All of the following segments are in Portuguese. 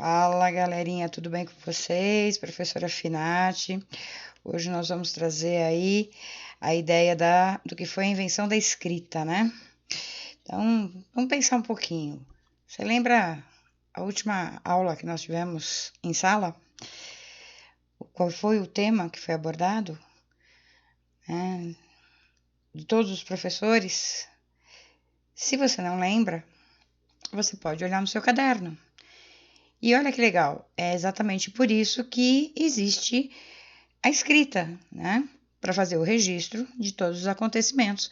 Fala, galerinha, tudo bem com vocês? Professora Finati. Hoje nós vamos trazer aí a ideia do que foi a invenção da escrita, né? Então, vamos pensar um pouquinho. Você lembra a última aula que nós tivemos em sala? Qual foi o tema que foi abordado? De todos os professores? Se você não lembra, você pode olhar no seu caderno. E olha que legal, é exatamente por isso que existe a escrita, né? Para fazer o registro de todos os acontecimentos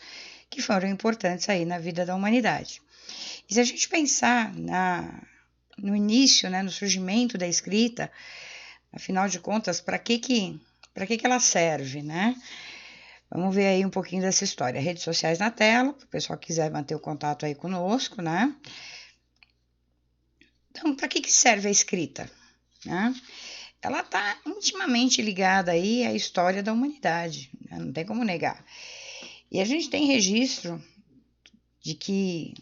que foram importantes aí na vida da humanidade. E se a gente pensar no início, né, no surgimento da escrita, afinal de contas, para que ela serve, né? Vamos ver aí um pouquinho dessa história. Redes sociais na tela, para o pessoal que quiser manter o contato aí conosco, né? Então, para que serve a escrita? Né? Ela está intimamente ligada aí à história da humanidade, né? Não tem como negar. E a gente tem registro de que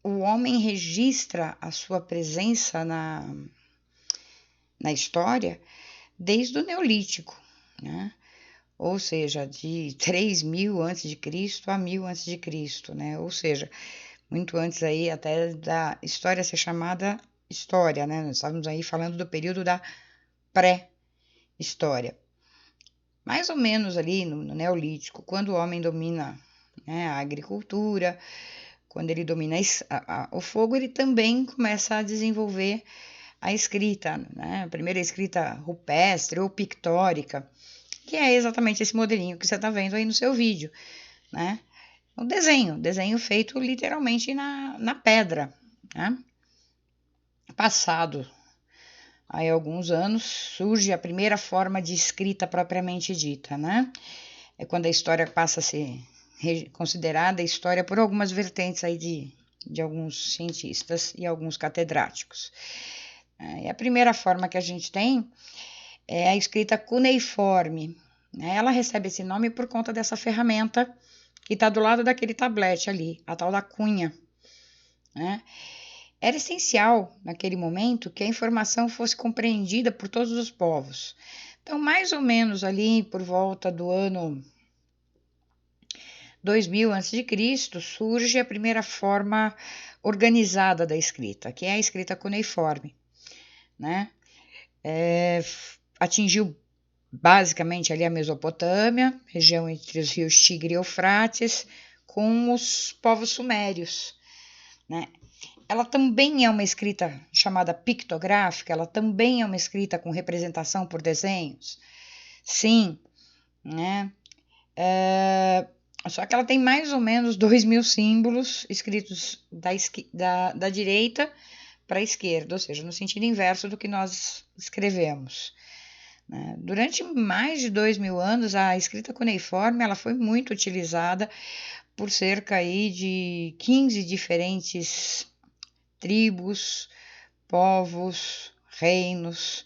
o homem registra a sua presença na história desde o Neolítico, né? Ou seja, de 3.000 a.C. a 1.000 a.C., né? Ou seja, muito antes aí até da história ser chamada história, né? Nós estávamos aí falando do período da pré-história. Mais ou menos ali no Neolítico, quando o homem domina, né, a agricultura, quando ele domina o fogo, ele também começa a desenvolver a escrita, né? A primeira escrita rupestre ou pictórica, que é exatamente esse modelinho que você está vendo aí no seu vídeo, né? Um desenho feito literalmente na pedra, né? Passado aí alguns anos, surge a primeira forma de escrita propriamente dita, né? É quando a história passa a ser considerada história por algumas vertentes aí de alguns cientistas e alguns catedráticos. E a primeira forma que a gente tem é a escrita cuneiforme. Ela recebe esse nome por conta dessa ferramenta que está do lado daquele tablete ali, a tal da cunha, né? Era essencial, naquele momento, que a informação fosse compreendida por todos os povos. Então, mais ou menos ali por volta do ano 2000 a.C., surge a primeira forma organizada da escrita, que é a escrita cuneiforme, né? Atingiu basicamente ali a Mesopotâmia, região entre os rios Tigre e Eufrates, com os povos sumérios, né? Ela também é uma escrita chamada pictográfica, ela também é uma escrita com representação por desenhos. Sim, né? Só que ela tem mais ou menos 2.000 símbolos escritos da direita para a esquerda, ou seja, no sentido inverso do que nós escrevemos. Né? Durante mais de 2.000 anos, a escrita cuneiforme ela foi muito utilizada por cerca aí de 15 diferentes tribos, povos, reinos,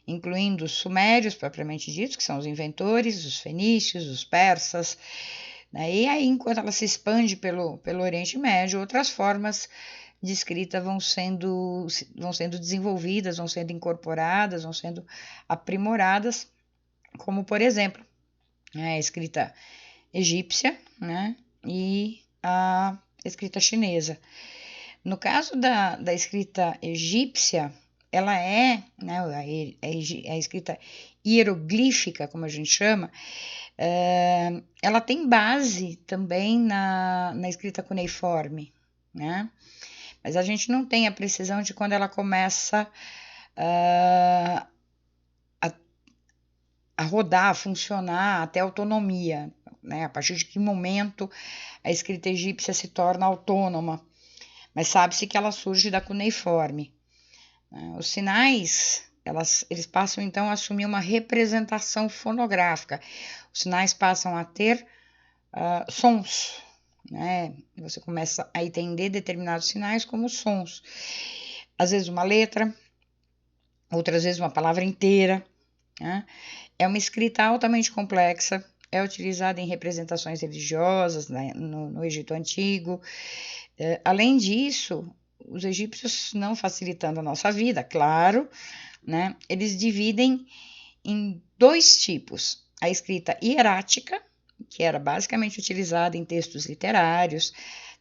incluindo os sumérios, propriamente ditos, que são os inventores, os fenícios, os persas, né? E aí, enquanto ela se expande pelo Oriente Médio, outras formas de escrita vão sendo desenvolvidas, vão sendo incorporadas, vão sendo aprimoradas, como, por exemplo, a escrita egípcia, né? E a escrita chinesa. No caso da escrita egípcia, ela é, né, a escrita hieroglífica, como a gente chama, ela tem base também na escrita cuneiforme, né? Mas a gente não tem a precisão de quando ela começa a rodar, a funcionar, até autonomia, né? A partir de que momento a escrita egípcia se torna autônoma. Mas sabe-se que ela surge da cuneiforme. Os sinais, eles passam então a assumir uma representação fonográfica. Os sinais passam a ter sons, né? Você começa a entender determinados sinais como sons. Às vezes uma letra, outras vezes uma palavra inteira, né? É uma escrita altamente complexa, é utilizada em representações religiosas, né, no Egito Antigo. Além disso, os egípcios, não facilitando a nossa vida, claro, né, eles dividem em 2 tipos: a escrita hierática, que era basicamente utilizada em textos literários,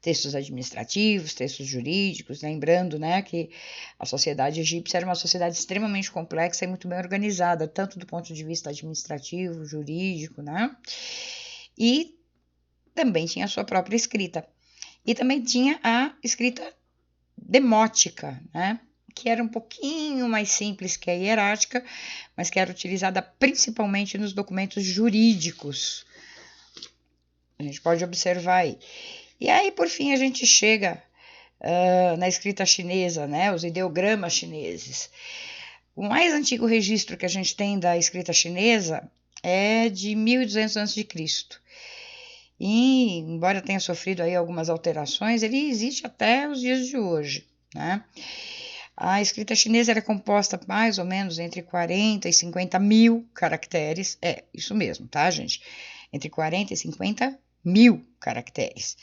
textos administrativos, textos jurídicos, lembrando, né, que a sociedade egípcia era uma sociedade extremamente complexa e muito bem organizada, tanto do ponto de vista administrativo, jurídico, né, e também tinha a sua própria escrita. E também tinha a escrita demótica, né, que era um pouquinho mais simples que a hierática, mas que era utilizada principalmente nos documentos jurídicos. A gente pode observar aí. E aí, por fim, a gente chega na escrita chinesa, né, os ideogramas chineses. O mais antigo registro que a gente tem da escrita chinesa é de 1200 a.C. E, embora tenha sofrido aí algumas alterações, ele existe até os dias de hoje, né? A escrita chinesa era composta mais ou menos entre 40 e 50 mil caracteres. É, isso mesmo, tá, gente? Entre 40 e 50 mil caracteres.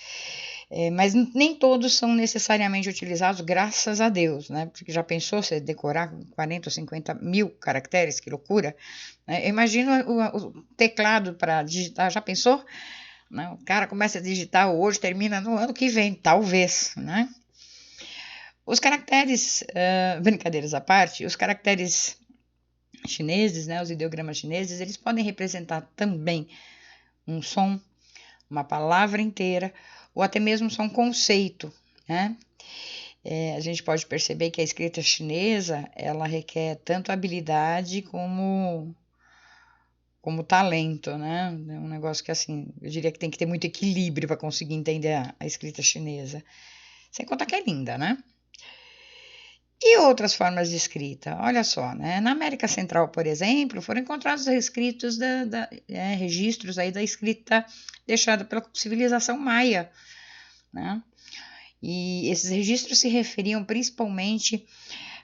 Mas nem todos são necessariamente utilizados, graças a Deus, né? Porque já pensou você decorar 40 ou 50 mil caracteres? Que loucura! Imagina o teclado para digitar, já pensou? O cara começa a digitar hoje, termina no ano que vem, talvez, né? Os caracteres, brincadeiras à parte, os caracteres chineses, né, os ideogramas chineses, eles podem representar também um som, uma palavra inteira, ou até mesmo só um conceito, né? A gente pode perceber que a escrita chinesa, ela requer tanto habilidade como talento, né? É um negócio que, assim, eu diria que tem que ter muito equilíbrio para conseguir entender a escrita chinesa. Sem contar que é linda, né? E outras formas de escrita, olha só, né? Na América Central, por exemplo, foram encontrados registros aí da escrita deixada pela civilização maia, né? E esses registros se referiam principalmente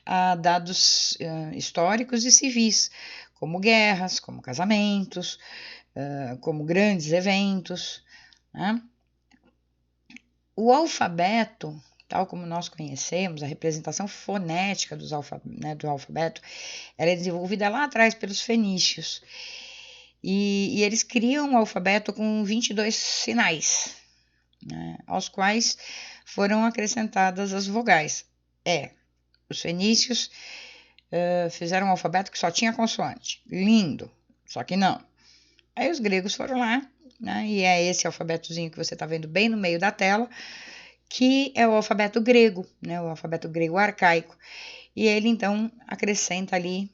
a dados históricos e civis, como guerras, como casamentos, como grandes eventos, né? O alfabeto, tal como nós conhecemos, a representação fonética do alfabeto, ela é desenvolvida lá atrás pelos fenícios. E eles criam o alfabeto com 22 sinais, né, aos quais foram acrescentadas as vogais. Os fenícios fizeram um alfabeto que só tinha consoante. Lindo, só que não. Aí os gregos foram lá, né, e é esse alfabetozinho que você está vendo bem no meio da tela, que é o alfabeto grego, né, o alfabeto grego arcaico. E ele, então, acrescenta ali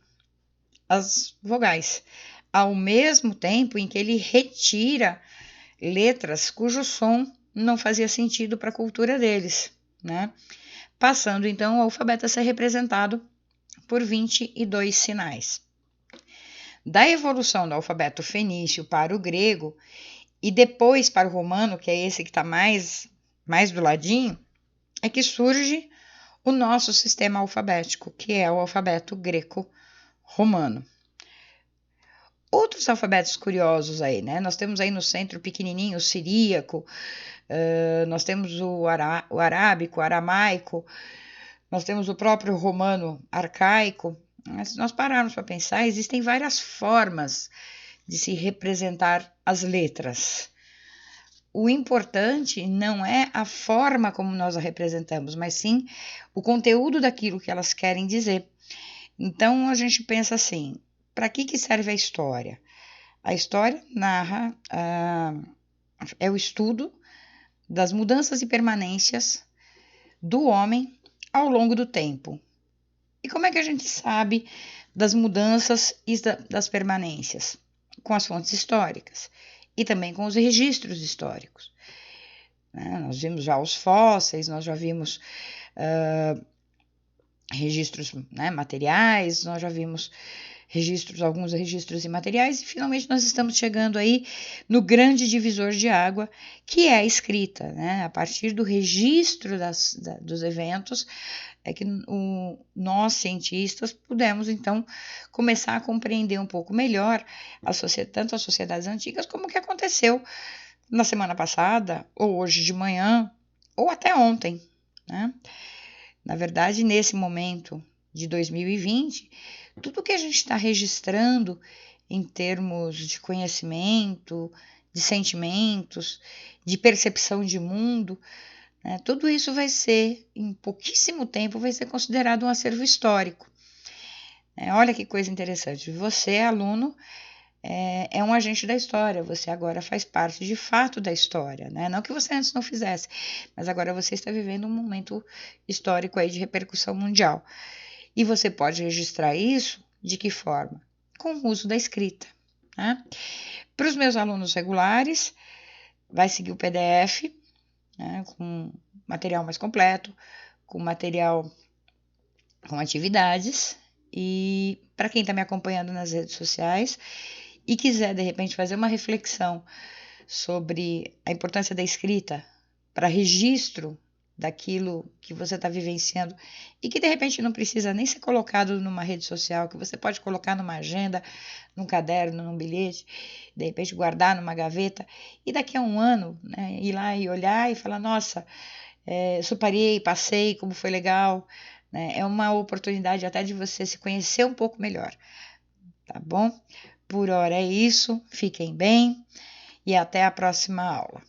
as vogais, ao mesmo tempo em que ele retira letras cujo som não fazia sentido para a cultura deles, né? Passando, então, o alfabeto a ser representado por 22 sinais. Da evolução do alfabeto fenício para o grego e depois para o romano, que é esse que está mais do ladinho, é que surge o nosso sistema alfabético, que é o alfabeto greco-romano. Outros alfabetos curiosos aí, né? Nós temos aí no centro pequenininho o siríaco, nós temos o arábico, o aramaico, nós temos o próprio romano arcaico. Mas se nós pararmos para pensar, existem várias formas de se representar as letras. O importante não é a forma como nós a representamos, mas sim o conteúdo daquilo que elas querem dizer. Então, a gente pensa assim, para que serve a história? A história narra, é o estudo das mudanças e permanências do homem ao longo do tempo. E como é que a gente sabe das mudanças e das permanências? Com as fontes históricas e também com os registros históricos. Nós vimos já os fósseis, nós já vimos registros, né, materiais, nós já vimos alguns registros imateriais, e finalmente nós estamos chegando aí no grande divisor de água, que é a escrita, né? A partir do registro dos eventos, é que nós, cientistas, pudemos, então, começar a compreender um pouco melhor tanto as sociedades antigas, como o que aconteceu na semana passada, ou hoje de manhã, ou até ontem, né? Na verdade, nesse momento de 2020, tudo que a gente está registrando em termos de conhecimento, de sentimentos, de percepção de mundo, né, tudo isso vai ser, em pouquíssimo tempo, vai ser considerado um acervo histórico. Olha que coisa interessante. Você, aluno, é um agente da história, você agora faz parte de fato da história, né? Não que você antes não fizesse, mas agora você está vivendo um momento histórico aí de repercussão mundial. E você pode registrar isso de que forma? Com o uso da escrita. Né? Para os meus alunos regulares, vai seguir o PDF, né, com material mais completo, com material com atividades. E para quem está me acompanhando nas redes sociais e quiser, de repente, fazer uma reflexão sobre a importância da escrita para registro daquilo que você está vivenciando e que de repente não precisa nem ser colocado numa rede social, que você pode colocar numa agenda, num caderno, num bilhete, de repente guardar numa gaveta e daqui a um ano, né, ir lá e olhar e falar, nossa, superei, passei, como foi legal, né? É uma oportunidade até de você se conhecer um pouco melhor, tá bom? Por hora é isso, fiquem bem e até a próxima aula.